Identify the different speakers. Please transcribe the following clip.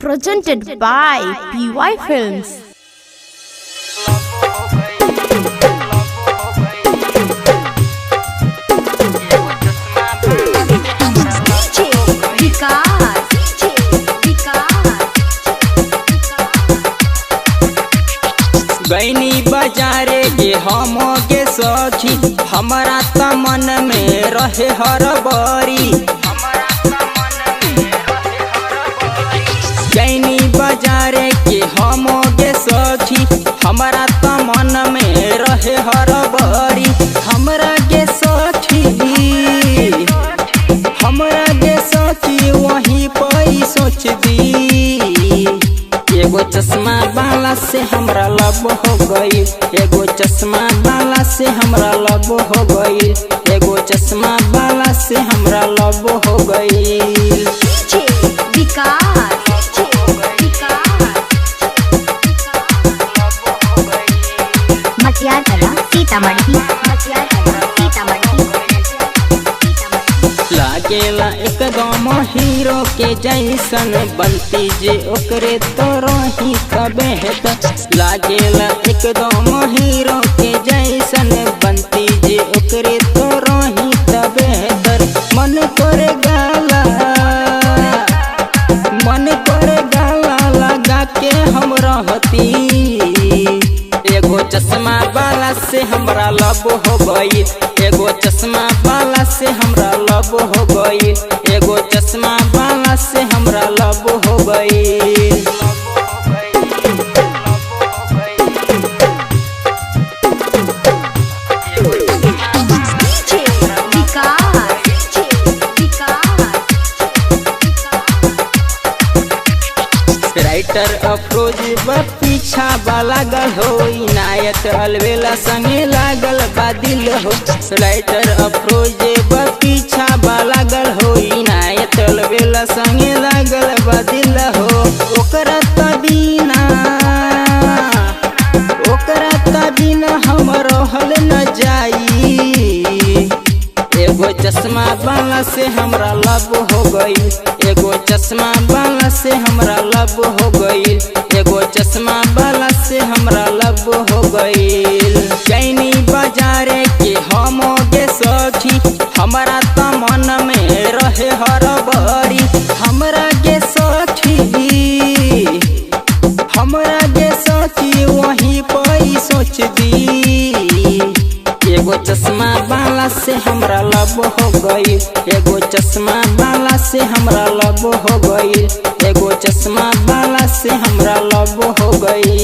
Speaker 1: presented by PY Films.
Speaker 2: गैनी बाजारे के हम के सखी हमारा त मन में रहे हर बरी। गैनी बाजारे के हम के सखी हमारा त मन में रहे हर बरी। हमरा के सखी वहीं पर सोच दी। एगो चश्मा वाला से हमरा लब हो गई, एगो चश्मा वाला से हमरा लब हो गई, एगो चश्मा वाला से हमरा लब हो गई। लागेला एकदम हीरो के जैसन बनती जे ओकरे तो रही कबे हेत। लागेला एकदम हीरो के जैसन बनती जे ओकरे तो रही तबे हेतर। मन करे गाला लगा के हम रहती। एगो चश्मा वाला से हमरा लब हो गई, एगो चश्मा वाला से हमरा लब हो गई, एगो चश्मा वाला से हमरा लब हो गई। राइटर अफरोज पीछा लागल हो, इनायत अलवेला संगे लागल बा दिल हो। राइटर अफरोज पीछा लागल हो, इनायत अलवेला संगे लागल बा दिल हो। ओकरा बिना हम रहल न जाई। एगो चश्मा वाला से हमरा लब हो गई, एगो चश्मा वाला से हमरा लब हो गई, एगो चश्मा वाला से हमरा लब हो गई। गैनी बाजारे के हम के सखी हमरा त मन में रहे हर बरी। हमरा के सखी वहीं पर सोच दी। एगो चश्मा वाला से हमरा लब हो गई, एगो चश्मा वाला से हमरा लब हो गई, एगो चश्मा वाला से हमरा लब हो गई।